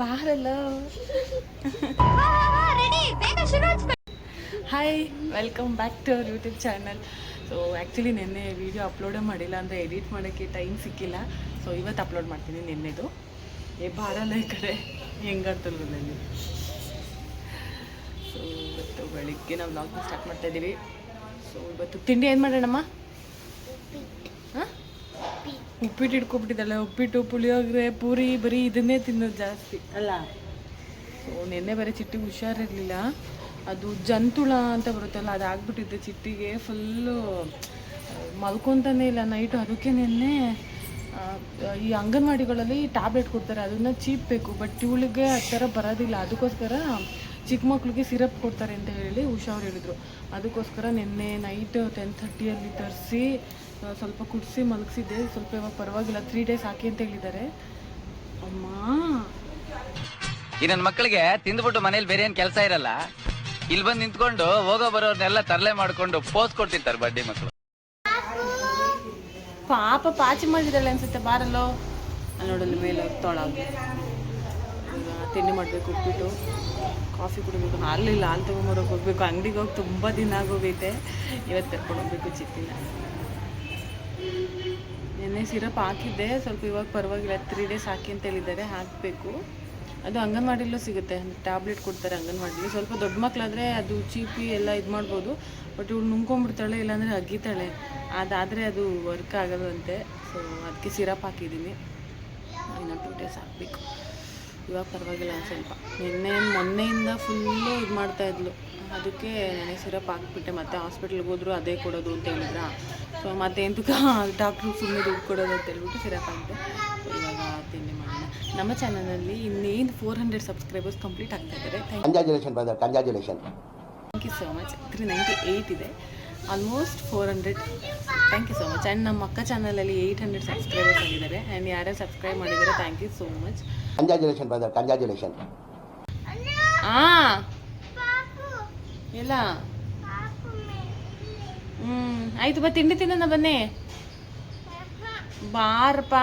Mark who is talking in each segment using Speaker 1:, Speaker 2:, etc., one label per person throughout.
Speaker 1: ಬಾರಲ್ಲ. Hi, welcome back to our YouTube channel. So actually ನಿನ್ನೆ video ಅಪ್ಲೋಡೇ ಮಾಡಿಲ್ಲ, ಅಂದರೆ ಎಡಿಟ್ ಮಾಡೋಕ್ಕೆ ಟೈಮ್ ಸಿಕ್ಕಿಲ್ಲ. ಸೊ ಇವತ್ತು ಅಪ್ಲೋಡ್ ಮಾಡ್ತೀನಿ. ನಿನ್ನೆದು ಬಾರಲ್ಲ ಈ ಕಡೆ ಹೆಂಗಂತಲ್ಲ ನನಗೆ. ಸೊ ಇವತ್ತು ಬೆಳಿಗ್ಗೆ ನಾವು ವ್ಲಾಗ್ನ ಸ್ಟಾರ್ಟ್ ಮಾಡ್ತಾಯಿದ್ದೀವಿ. ಸೊ ಇವತ್ತು ತಿಂಡಿ ಏನು ಮಾಡೋಣಮ್ಮ? ಹಾಂ, ಉಪ್ಪಿಟ್ಟು ಇಟ್ಕೊಬಿಟ್ಟಿದ್ದಲ್ಲ. ಉಪ್ಪಿಟ್ಟು, ಪುಳಿಯೋಗರೆ, ಪೂರಿ, ಬರೀ ಇದನ್ನೇ ತಿನ್ನೋದು ಜಾಸ್ತಿ ಅಲ್ಲ. ಸೊ ನಿನ್ನೆ ಬರೀ ಚಿಟ್ಟಿಗೆ ಹುಷಾರಿರಲಿಲ್ಲ. ಅದು ಜಂತುಳ ಅಂತ ಬರುತ್ತಲ್ಲ, ಅದು ಆಗ್ಬಿಟ್ಟಿದ್ದೆ ಚಿಟ್ಟಿಗೆ. ಫುಲ್ಲು ಮಲ್ಕೊತಾನೇ ಇಲ್ಲ ನೈಟು. ಅದಕ್ಕೆ ನಿನ್ನೆ ಈ ಅಂಗನವಾಡಿಗಳಲ್ಲಿ ಟ್ಯಾಬ್ಲೆಟ್ ಕೊಡ್ತಾರೆ, ಅದನ್ನು ಚೀಪ್ ಬೇಕು. ಬಟ್ ಇವಳಿಗೆ ಆ ಥರ ಬರೋದಿಲ್ಲ. ಅದಕ್ಕೋಸ್ಕರ ಚಿಕ್ಕ ಮಕ್ಳಿಗೆ ಸಿರಪ್ ಕೊಡ್ತಾರೆ ಅಂತ ಹೇಳಿ ಹುಷಾರು ಹೇಳಿದರು. ಅದಕ್ಕೋಸ್ಕರ ನಿನ್ನೆ ನೈಟ್ 10:30 ತರಿಸಿ ಸ್ವಲ್ಪ ಕುಡಿಸಿ ಮಲಗಿಸಿದ್ದೆ. ಸ್ವಲ್ಪ ಇವಾಗ ಪರವಾಗಿಲ್ಲ. 3 days ಹಾಕಿ ಅಂತ ಹೇಳಿದ್ದಾರೆ. ಅಮ್ಮ,
Speaker 2: ಈ ನನ್ನ ಮಕ್ಕಳಿಗೆ ತಿಂದ್ಬಿಟ್ಟು ಮನೇಲಿ ಬೇರೆ ಏನು ಕೆಲಸ ಇರಲ್ಲ, ಇಲ್ಲಿ ಬಂದು ನಿಂತ್ಕೊಂಡು ಹೋಗೋ ಬರೋರ್ನೆಲ್ಲ ತರಲೆ ಮಾಡ್ಕೊಂಡು ಪೋಸ್ ಕೊಡ್ತಿರ್ತಾರೆ ಬಡ್ಡಿ ಮಕ್ಕಳು.
Speaker 1: ಪಾಪ ಪಾಚಿ ಮಾಡಿದ್ದಾಳೆ ಅನ್ಸುತ್ತೆ. ಬಾರಲ್ಲೋ ಅಲ್ಲಿ ನೋಡಲ್ಲಿ ಮೇಲೆ ತೊಳಗೆ. ಈಗ ತಿಂಡಿ ಮಾಡಬೇಕು, ಉಪ್ಪಿಟ್ಟು, ಕಾಫಿ ಕುಡಿಬೇಕು. ಹಾಲಿಲ್ಲ, ಹಾಲು ತೊಗೊಂಬರೋಕೆ ಹೋಗ್ಬೇಕು. ಅಂಗಡಿಗೆ ಹೋಗಿ ತುಂಬ ದಿನ ಆಗೋಗೈತೆ. ಇವತ್ತು ಕರ್ಕೊಂಡು ಹೋಗ್ಬೇಕು ಚಿಟ್ಟಿನ. ನಿನ್ನೆ ಸಿರಪ್ ಹಾಕಿದ್ದೆ, ಸ್ವಲ್ಪ ಇವಾಗ ಪರವಾಗಿಲ್ಲ. 3 days ಹಾಕಿ ಅಂತ ಹೇಳಿದ್ದಾರೆ, ಹಾಕಬೇಕು. ಅದು ಅಂಗನವಾಡಿಲೂ ಸಿಗುತ್ತೆ, ಟ್ಯಾಬ್ಲೆಟ್ ಕೊಡ್ತಾರೆ ಅಂಗನವಾಡಿಲಿ. ಸ್ವಲ್ಪ ದೊಡ್ಡ ಮಕ್ಕಳಾದರೆ ಅದು ಚೀಪಿ ಎಲ್ಲ ಇದು ಮಾಡ್ಬೋದು. ಬಟ್ ಇವಳು ನುಂಗ್ಕೊಂಡ್ಬಿಡ್ತಾಳೆ, ಇಲ್ಲಾಂದರೆ ಅಗ್ಗಿತಾಳೆ. ಅದಾದರೆ ಅದು ವರ್ಕ್ ಆಗೋದಂತೆ. ಸೊ ಅದಕ್ಕೆ ಸಿರಪ್ ಹಾಕಿದ್ದೀನಿ. ಇನ್ನು 2 days ಹಾಕಬೇಕು. ಇವಾಗ ಪರವಾಗಿಲ್ಲ ಸ್ವಲ್ಪ. ಮೊನ್ನೆಯಿಂದ ಫುಲ್ಲು ಇದು ಮಾಡ್ತಾಯಿದ್ಲು. ಅದಕ್ಕೆ ನೆನೆ ಸಿರಪ್ ಹಾಕ್ಬಿಟ್ಟೆ. ಮತ್ತೆ ಹಾಸ್ಪಿಟ್ಲಿಗೆ ಹೋದ್ರು ಅದೇ ಕೊಡೋದು ಅಂತ ಹೇಳಿದ್ರ. ಸೊ ಮತ್ತೆ ಎಂತಕ್ಕೆ ಡಾಕ್ಟ್ರು ಸುಮ್ಮನೆ ದುಡ್ಡು ಕೊಡೋದು ಅಂತ ಹೇಳ್ಬಿಟ್ಟು ಸಿರಪ್ ಹಾಕಿದೆ. ಇವಾಗ ತಿಂಡಿ ಮಾಡೋಣ. ನಮ್ಮ ಚಾನಲಲ್ಲಿ ಇನ್ನೇನು 400 ಸಬ್ಸ್ಕ್ರೈಬರ್ಸ್ ಕಂಪ್ಲೀಟ್ ಆಗ್ತಾ ಇದ್ದಾರೆ. Thank you so much. 398 ಇದೆ, almost 400. Thank you so much. And ನಮ್ಮ ಅಕ್ಕ ಚಾನಲಲ್ಲಿ 800 ಸಬ್ಸ್ಕ್ರೈಬರ್ಸ್ ಆಗಿದ್ದಾರೆ. ಆ್ಯಂಡ್ ಯಾರ್ಯಾರು ಸಬ್ಸ್ಕ್ರೈಬ್ ಮಾಡಿದ್ದಾರೆ ಥ್ಯಾಂಕ್ ಯು ಸೋ ಮಚ್. ಹಾಂ, ಇಲ್ಲ ಆಯಿತು. ಬಾ ತಿಂಡಿ ತಿನ್ನೋಣ ಬನ್ನಿ. ಬಾರಪ್ಪ.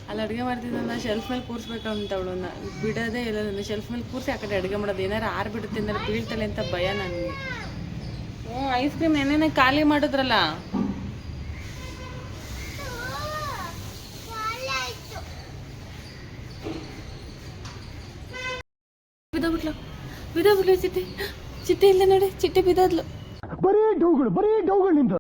Speaker 1: ಅಲ್ಲಿ ಅಡುಗೆ ಮಾಡ್ತಿದ್ದಲ್ಲ, ಶೆಲ್ಫ್ ಮೇಲೆ ಕೂರಿಸ್ಬೇಕಂತ ಅವಳನ್ನ ಬಿಡೋದೇ ಇಲ್ಲ. ನನ್ನ ಶೆಲ್ಫ್ ಮೇಲೆ ಕೂರಿಸಿ ಆ ಕಡೆ ಅಡುಗೆ ಮಾಡೋದು. ಏನಾರು ಆರ್ಬಿಡುತ್ತೆ, ಏನಾರು ಬೀಳ್ತಾಳೆ ಅಂತ ಭಯ ನನಗೆ. ಐಸ್ ಕ್ರೀಮ್ ಏನೇನ ಖಾಲಿ ಮಾಡಿದ್ರಲ್ಲ. ಬಿದ್ದೋಗ್ಬಿಟ್ಲು ಚಿಟ್ಟೆ. ಚಿಟ್ಟೆ ಇಲ್ಲ ನೋಡಿ, ಚಿಟ್ಟೆ ಬಿದ್ದೋದ್ಲು.
Speaker 3: ಬರೀ ಡೌಗಳು ನಿಂದು.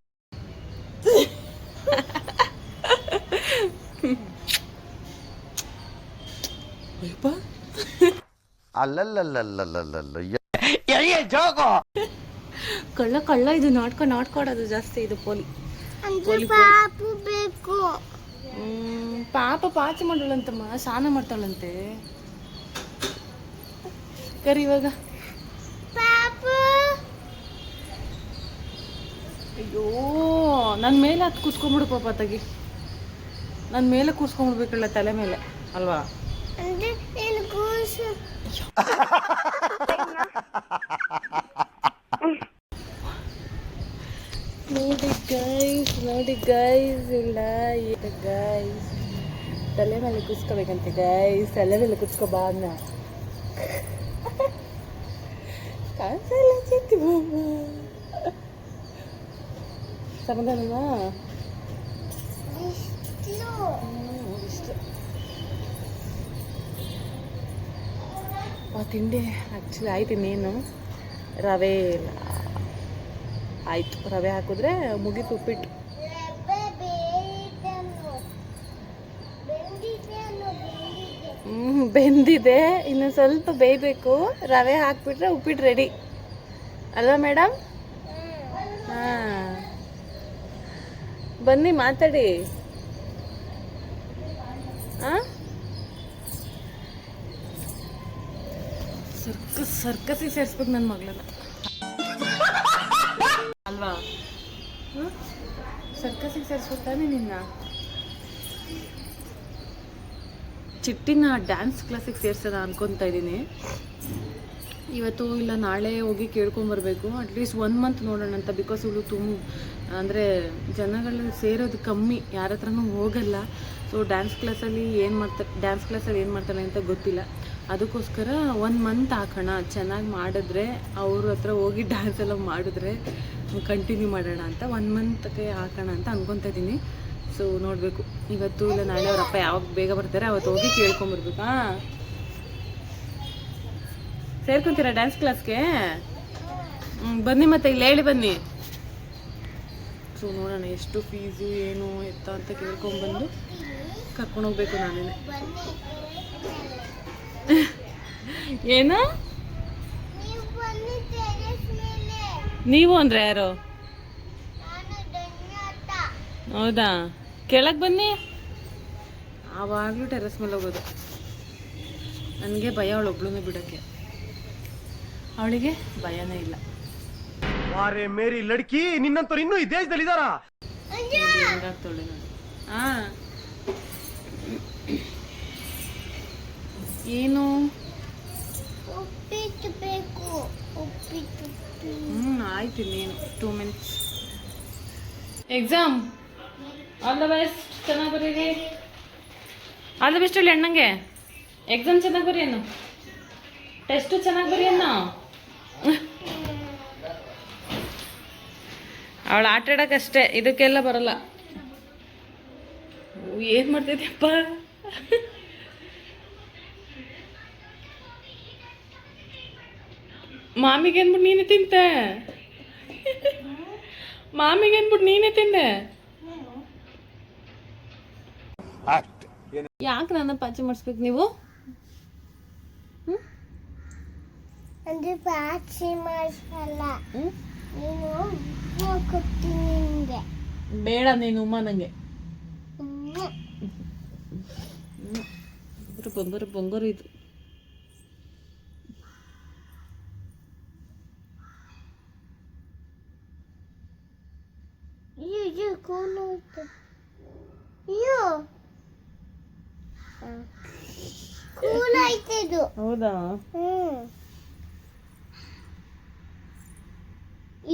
Speaker 1: ಕಳ್ಳ ಇದು ನಾಟ್ಕೊಡೋದು ಜಾಸ್ತಿ. ಇದು ಪೋಲಿ ಬೇಕು. ಪಾಪ ಪಾಚಿ ಮಾಡೋಳಂತಮ್ಮ, ಸ್ನಾನ ಮಾಡ್ತಾಳಂತೆ. ಕರಿ ಇವಾಗ. ಅಯ್ಯೋ, ನನ್ನ ಮೇಲೆ ಹತ್ತು ಕೂತ್ಕೊಂಡ್ಬಿಡು ಪಾಪ. ತಗಿ, ನನ್ನ ಮೇಲೆ ಕೂರ್ಸ್ಕೊಂಡ್ಬಿಡ್ಬೇಕಲ್ಲ, ತಲೆ ಮೇಲೆ ಅಲ್ವಾ? ನೋಡಿ ಗೈಸ್ ಇಲ್ಲ ಗೈಸ್, ತಲೆ ಮೇಲೆ ಕೂರ್ಸ್ಕೋಬೇಕಂತೆ ಗೈಸ್. ತಲೆ ಮೇಲೆ ಕೂರ್ಸ್ಕೊ ಬಾ ಅನ್ನ. ಕಾಣಿಸಲ್ಲ ಚಿತ್ತಿ ಬಾಬ. ಸಮಾಧಾನನಾ? ಇಷ್ಟು ತಿಂಡಿ ಆ್ಯಕ್ಚುಲಿ ಆಯ್ತು. ಇನ್ನೇನು ರವೆ ಆಯಿತು. ರವೆ ಹಾಕಿದ್ರೆ ಮುಗೀತು ಉಪ್ಪಿಟ್ಟು. ಬೆಂದಿದೆ, ಇನ್ನು ಸ್ವಲ್ಪ ಬೇಯಬೇಕು. ರವೆ ಹಾಕ್ಬಿಟ್ರೆ ಉಪ್ಪಿಟ್ಟು ರೆಡಿ ಅಲ್ವಾ ಮೇಡಮ್? ಹಾಂ, ಬನ್ನಿ ಮಾತಾಡಿ. ಹಾಂ, ಸರ್ಕಸಿಗೆ ಸೇರಿಸ್ಬೇಕು ನನ್ನ ಮಗಳನ್ನ ಅಲ್ವಾ? ಸರ್ಕಸಿಗೆ ಸೇರಿಸ್ಬೇಕು ತಾನೇ ನಿನ್ನ. ಚಿಟ್ಟಿನ ಡ್ಯಾನ್ಸ್ ಕ್ಲಾಸಿಗೆ ಸೇರ್ಸೋಣ ಅನ್ಕೊತಾ ಇದ್ದೀನಿ. ಇವತ್ತು ಇಲ್ಲ ನಾಳೆ ಹೋಗಿ ಕೇಳ್ಕೊಂಬರ್ಬೇಕು. ಅಟ್ಲೀಸ್ಟ್ 1 ಮಂತ್ ನೋಡೋಣ ಅಂತ. ಬಿಕಾಸ್ ಇವಳು ಅಂದರೆ ಜನಗಳು ಸೇರೋದು ಕಮ್ಮಿ, ಯಾರ ಹತ್ರನೂ ಹೋಗಲ್ಲ. ಸೊ ಡ್ಯಾನ್ಸ್ ಕ್ಲಾಸಲ್ಲಿ ಏನು ಮಾಡ್ತಾಳೆ ಅಂತ ಗೊತ್ತಿಲ್ಲ. ಅದಕ್ಕೋಸ್ಕರ 1 ಮಂತ್ ಹಾಕೋಣ. ಚೆನ್ನಾಗಿ ಮಾಡಿದ್ರೆ ಅವ್ರ ಹತ್ರ ಹೋಗಿ ಡ್ಯಾನ್ಸ್ ಎಲ್ಲ ಮಾಡಿದ್ರೆ ಕಂಟಿನ್ಯೂ ಮಾಡೋಣ ಅಂತ 1 ಮಂತ್ಗೆ ಹಾಕೋಣ ಅಂತ ಅಂದ್ಕೊತಾ ಇದ್ದೀನಿ. ಸೊ ನೋಡಬೇಕು, ಇವತ್ತು ಇಲ್ಲ ನಾಳೆ ಅವರಪ್ಪ ಯಾವಾಗ ಬೇಗ ಬರ್ತಾರೆ ಅವತ್ತು ಹೋಗಿ ಕೇಳ್ಕೊಂಬರ್ಬೇಕು. ಹಾಂ, ಸೇರ್ಕೊತೀರಾ ಡ್ಯಾನ್ಸ್ ಕ್ಲಾಸ್ಗೆ? ಬನ್ನಿ, ಮತ್ತೆ ಇಲ್ಲಿ ಹೇಳಿ ಬನ್ನಿ. ಸೊ ನೋಡೋಣ ಎಷ್ಟು ಫೀಸು ಏನು ಎತ್ತ ಅಂತ ಕೇಳ್ಕೊಂಬಂದು ಕರ್ಕೊಂಡೋಗ್ಬೇಕು ನಾನೇ. ಏನು ನೀವು ಅಂದರೆ ಯಾರು? ಹೌದಾ, ಕೆಳಗೆ ಬನ್ನಿ. ಆವಾಗಲೂ ಟೆರೆಸ್ ಮೇಲೆ ಹೋಗೋದು. ನನಗೆ ಭಯ ಅವಳೊಬ್ಳನ್ನೇ ಬಿಡೋಕ್ಕೆ, ಅವಳಿಗೆ ಭಯನೇ ಇಲ್ಲ.
Speaker 3: ವಾರೆ ಮೇರಿ ಲಡ್ಕಿ, ನಿನ್ನಂತವ್ರು ಇನ್ನೂ ಈ ದೇಶದಲ್ಲಿ ಇದಾರ?
Speaker 1: ಹೆಂಗಾಗ್ತಾಳೆ ನಾನು. ಹಾಂ, ಏನು
Speaker 4: ಉಪ್ಪಿಟ್ಟು ಬೇಕು, ಉಪ್ಪಿಟ್ಟು.
Speaker 1: ಆಯ್ತು, ಇನ್ನೇನು 2 minutes. Exam all the best, ಚೆನ್ನಾಗಿ ಬರೀರಿ. ಆಲ್ ದ ಬೆಸ್ಟ್ ಹೇಳಿ ಅಣ್ಣಂಗೆ. ಎಕ್ಸಾಮ್ ಚೆನ್ನಾಗಿ ಬರೀನು, ಟೆಸ್ಟು ಚೆನ್ನಾಗಿ ಬರೀಯನ್ನ. ಅವಳು ಆಟ ಆಡೋಕ್ಕಷ್ಟೇ, ಇದಕ್ಕೆಲ್ಲ ಬರಲ್ಲ. ಏನು ಮಾಡ್ತಿದ್ಯಪ್ಪ? ಮಾಮಿಗೆ ಅಂದ್ಬಿಟ್ಟು ನೀನೇ ತಿಂತೆ. ಮಾಮಿಗೆ ಅಂದ್ಬಿಟ್ಟು ನೀನೇ ತಿಂದೆ. ಯಾಕೆ ನನ್ನ ಪಾಚಿ ಮಾಡಿಸ್ಬೇಕು ನೀವು?
Speaker 4: ಅಂದ್ರೆ ಪಾಚಿ ಮಾಡಿಸಲ್ಲ, ನೀನು ಕೊಡ್ತೀನಿ ನಿಂಗೆ.
Speaker 1: ಬೇಡ ನೀನು ಉಮ್ಮ ನನಗೆ. ಬೊಂಗರು ಇದು.
Speaker 4: ಇದು ಕೂಲಾಯ್ತು. ಅಯ್ಯೋ, ಕೂಲಾಯ್ತು ಇದು.
Speaker 1: ಹೌದಾ?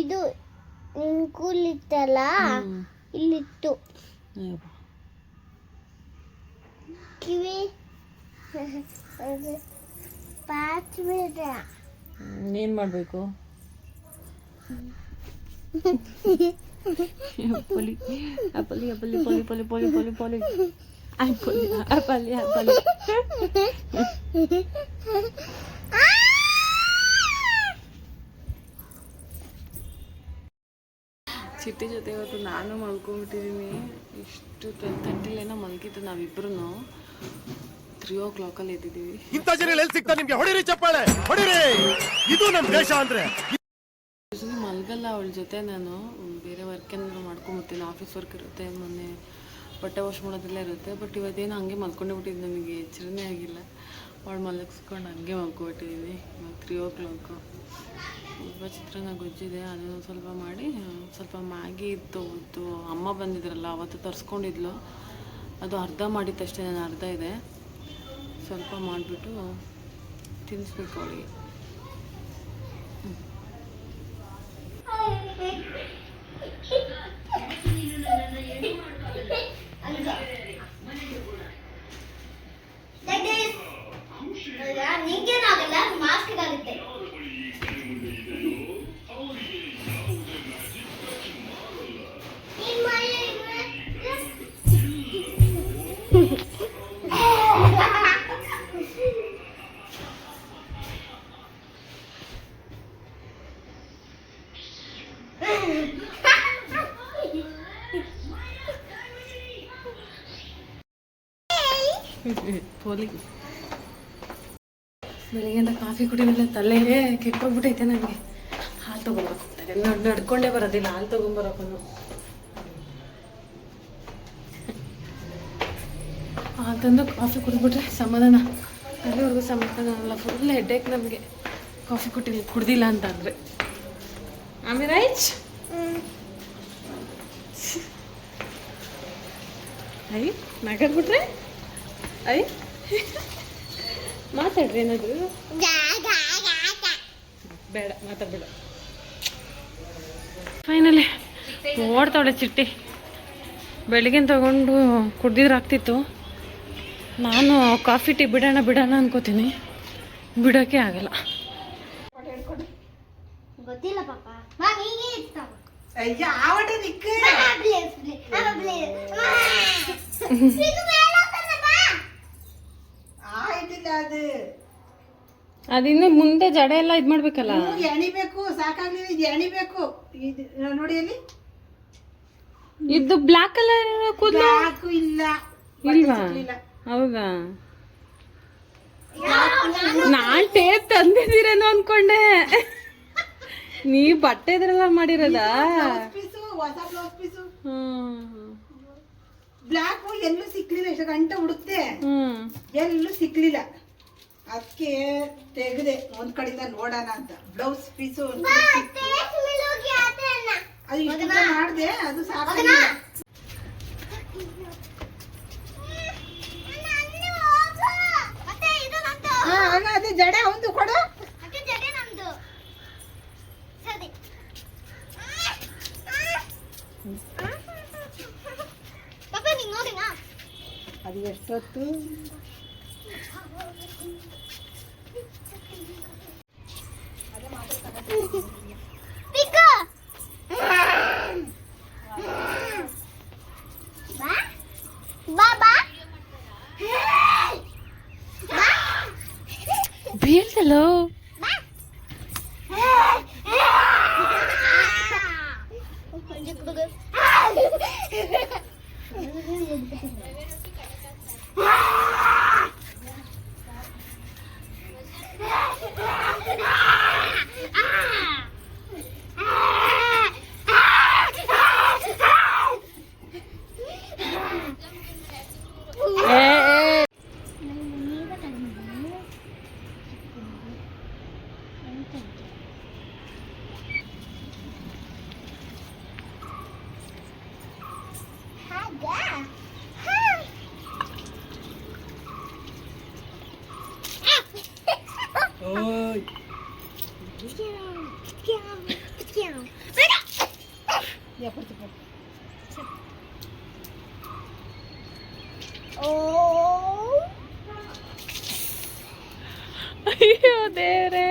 Speaker 4: ಇದು ನಿನ್ ಕೂಲಿತ್ತಲ್ಲ, ಇಲ್ಲಿತ್ತು. ಕಿವಿ ಪಾಚ್ ಬೇಡ.
Speaker 1: ಏನು ಮಾಡಬೇಕು? ಪೊಲಿ ಅಪಲಿ ಅಪಲಿ ಪೊಲಿ ಪೊಲಿ ಪೊಲಿ ಪೊಲಿ ಪೊಲಿ ಅಪಲಿ ಅಪಲಿ ಅಪಲಿ. ಚಿಟ್ಟಿ ಜೊತೆ ಇವತ್ತು ನಾನು ಮಲ್ಕೊಂಡ್ಬಿಟ್ಟಿದ್ದೀನಿ. ಇಷ್ಟು 12:30 ಮಲಗಿದ್ದು. ನಾವಿಬ್ರು 3 o'clock ಎದ್ದಿದ್ದೀವಿ.
Speaker 3: ಇಂಥ ಜನ ಎಲ್ಲಿ ಸಿಗ್ತಾ ನಿಮ್ಗೆ? ಹೊಡಿರಿ ಚಪ್ಪಾಳೆ, ಹೊಡಿರಿ. ಇದು ನಮ್ಮ ದೇಶ ಅಂದ್ರೆ.
Speaker 1: ಮಲಗಲ್ಲ ಅವಳ ಜೊತೆ. ನಾನು ಬೇರೆ ವರ್ಕ್ ಏನಾದ್ರು ಮಾಡ್ಕೊಂಬರ್ತೀನಿ, ಆಫೀಸ್ ವರ್ಕ್ ಇರುತ್ತೆ, ಮೊನ್ನೆ ಬಟ್ಟೆ ವಾಶ್ ಮಾಡೋದೆಲ್ಲ ಇರುತ್ತೆ. ಬಟ್ ಇವತ್ತೇನು ಹಂಗೆ ಮಲ್ಕೊಂಡೇ ಬಿಟ್ಟಿದ್ದು, ನನಗೆ ಎಚ್ಚರನೇ ಆಗಿಲ್ಲ. ಅವಳು ಮಲಗಿಸ್ಕೊಂಡು ಹಂಗೆ ಮಲ್ಕೊಬಿಟ್ಟಿದ್ದೀನಿ. ಇವಾಗ 3 o'clock. ಸ್ವಲ್ಪ ಚಿತ್ರಾನ್ನ ಗೊಜ್ಜಿದೆ, ಅದನ್ನು ಸ್ವಲ್ಪ ಮಾಡಿ, ಸ್ವಲ್ಪ ಮ್ಯಾಗಿ ಇತ್ತು. ಅವತ್ತು ಅಮ್ಮ ಬಂದಿದ್ರಲ್ಲ, ಅವತ್ತು ತರಿಸ್ಕೊಂಡಿದ್ಲು. ಅದು ಅರ್ಧ ಮಾಡಿತ್ತಷ್ಟೇ, ನಾನು ಅರ್ಧ ಇದೆ. ಸ್ವಲ್ಪ ಮಾಡಿಬಿಟ್ಟು ತಿನ್ನಿಸ್ಬೇಕು ಅವಳಿಗೆ.
Speaker 4: ನಿಂಗೇನಾಗಲ್ಲ, ಮಾಸ್ಕ್ ಆಗುತ್ತೆ.
Speaker 1: ಪೋಲಿ ಬೆಳಿಗ್ಗೆಯಿಂದ ಕಾಫಿ ಕುಡಿಲಿಲ್ಲ, ತಲೆಗೆ ಕೆಟ್ಟೋಗ್ಬಿಟ್ಟೈತೆ ನನಗೆ. ಹಾಲು ತೊಗೊಂಬರ್ತಾರೆ, ನಡ್ಕೊಂಡೇ ಬರೋದಿಲ್ಲ, ಹಾಲು ತೊಗೊಂಬರೋಕ್ಕೂ. ತಂದು ಕಾಫಿ ಕುಡಿದ್ಬಿಟ್ರೆ ಸಮಾಧಾನ. ಅಲ್ಲಿವರೆಗೂ ಸಮಾಧಾನ ಅಲ್ಲ, ಫುಲ್ ಹೆಡ್ಡೇಕ್ ನಮಗೆ ಕಾಫಿ ಕುಡ್ದಿಲ್ಲ ಅಂತ ಅಂದರೆ. ಆಮೇಲೆ ರೈಚ್ ಐ ನಗದ್ಬಿಟ್ರೆ ಐ ಮಾತಾಡ್ರಿ ಏನಾದ್ರು. ಬೇಡ ಮಾತಾಡ್ಬೇಡ. ಫೈನಲಿ ಓಡ್ತಾವಳೆ ಚಿಟ್ಟಿ. ಬೆಳಗಿನ ತಗೊಂಡು ಕುಡ್ದಿದ್ರೆ ಆಗ್ತಿತ್ತು. ನಾನು ಕಾಫಿ ಟೀ ಬಿಡೋಣ ಅನ್ಕೋತೀನಿ, ಬಿಡೋಕ್ಕೆ ಆಗಲ್ಲ.
Speaker 4: ಗೊತ್ತಿಲ್ಲ ಪಾಪ. ಮಾ ನೀನೇ ಇರ್ತಾವ.
Speaker 5: ಅಯ್ಯ ಆವಡೆ ನಿಕ್ಕ ಆಯ್ತಿಲ್ಲ ಅದು
Speaker 1: ಅದಿನ್ನು ಮುಂದೆ ಜಡೆ ಎಲ್ಲ ಇದು ಮಾಡ್ಬೇಕಲ್ಲ.
Speaker 5: ಎಣಿಬೇಕು, ಸಾಕಾಗ್ಲಿಲ್ಲ, ಇದು ಎಣಿಬೇಕು. ಇದು ನೋಡಿ ಅಲ್ಲಿ
Speaker 1: ಇದು ಬ್ಲ್ಯಾಕ್ ಕಲರ್ ಕೂದಲು
Speaker 5: ಸಾಕು ಇಲ್ಲ
Speaker 1: ಇಲ್ವಾ? ಹೌದಾ? ನಾನ್ ಟೇಪ್ ತಂದಿದ್ದೀರೇನೋ ಅನ್ಕೊಂಡೆ. ನೀವ್ ಬಟ್ಟೆ ಇದ್ರೆಲ್ಲ ಮಾಡಿರೋದಾ?
Speaker 5: ಪೀಸು, ಹೊಸ ಬ್ಲೌಸ್ ಪೀಸು. ಬ್ಲಾಕ್ ಎಲ್ಲೂ ಸಿಕ್ಲಿಲ್ಲ. ಎಷ್ಟು ಗಂಟೆ ಹುಡುಕ್ತೆ, ಎಲ್ಲೂ ಸಿಕ್ಲಿಲ್ಲ. ಅದಕ್ಕೆ ತೆಗೆದೆ ಒಂದ್ ಕಡೆಯಿಂದ ನೋಡೋಣ ಅಂತ. ಬ್ಲೌಸ್ ಪೀಸು ಅದು ಇಷ್ಟ ಮಾಡಿದೆ, ಅದು ಸಾಕಾಗಿಲ್ಲ. ಅದೇ ಜಡೆ ಒಂದು ಕೊಡು. ಅದು ಎಷ್ಟೊತ್ತು
Speaker 1: ಬೀಳ್ತಲ್ಲೋ. ಅಯ್ಯೋ ದೇವ್ರೆ.